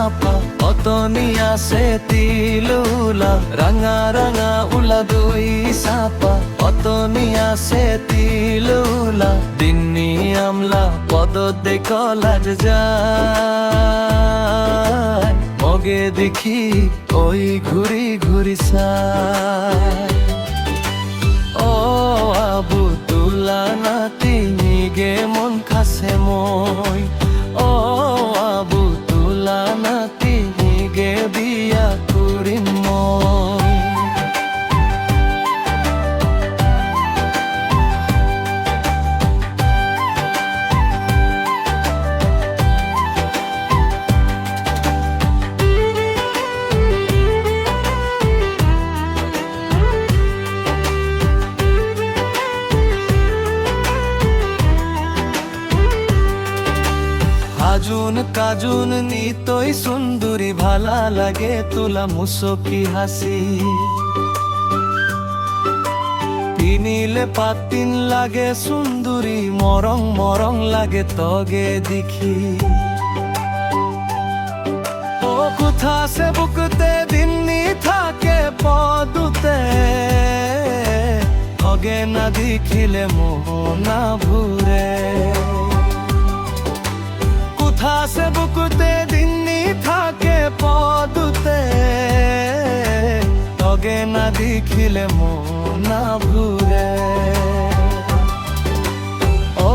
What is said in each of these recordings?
সাপা অতনি আছে তিলুলা রাঙা রাঙা উলা দুই সাপা অতনি আছে তিলুলা দিন্নি আমলা পদ দেখলাজ যায় মগে দেখি ওই ঘুরি ঘুরি চায় ও আবু তুলা নাতি নিগে মন খাসে মই ও আবু তুলা নাতি নিগে বিয়া করিম মই কাজুন কাজুন নিতই সুন্দরী ভালা লাগে তুলা মুসকি হাসি পিনিলে পাতিন লাগে সুন্দরী মরং মরং লাগে তগে দেখি ও কোথা সে বুকতে দিননি থাকে পদুতে তগে না দেখিলে মোহনা ভুরে সে বুকুতে দিননি থাকে পদুতে তগে না দেখিলে মনা ভুরে ও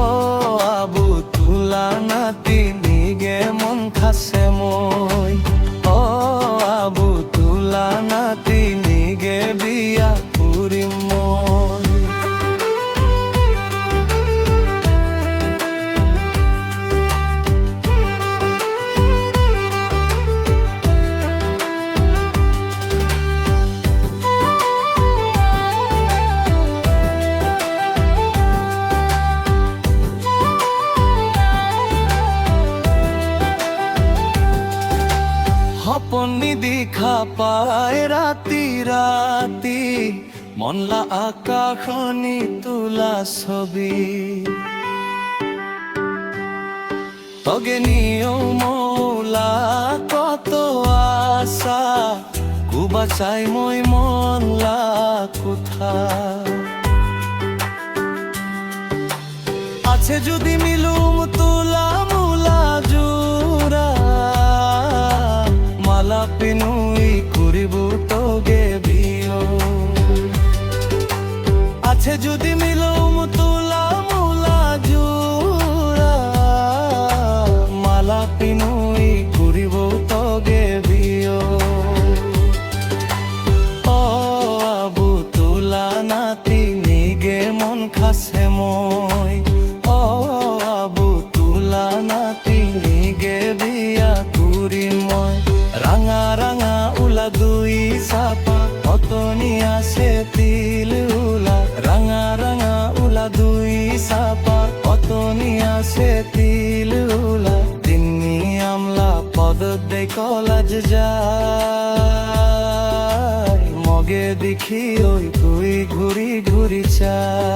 আবু তুলা নাতি নিগে মন খাসে মই ও আবু তুলা নাতি নিগে বিয়া করিম মই সপনি দেখা পায় রাতি রাতি মনলা আকাশনি তোলা ছবি তগে নিয়মলা কত আশা কুবা চাই মই মনলা কোথা আছে যদি মিলুম তোলা মুলা জোড়া মালা পিনুই করিব তোগে বিয় আছে যদি মিলুম তোলা মুলা জোড়া মালা পিনুই করিব তোগে বিয় ও আবু তোলা নাতি নিগে মন খাসে মই ও আবু তোলা নাতি নিগে বিয়া করি মই রাঙা রাঙা উলা দুই সাপা অতনি আছে তিলুলা রাঙা রাঙা উলা দুই সাপা অতনি আছে তিলুলা দিন্নি আমলা পদ দেখলাজ যায় মগে দেখি ওই ঘুরি ঘুরি ঘুরি চায়।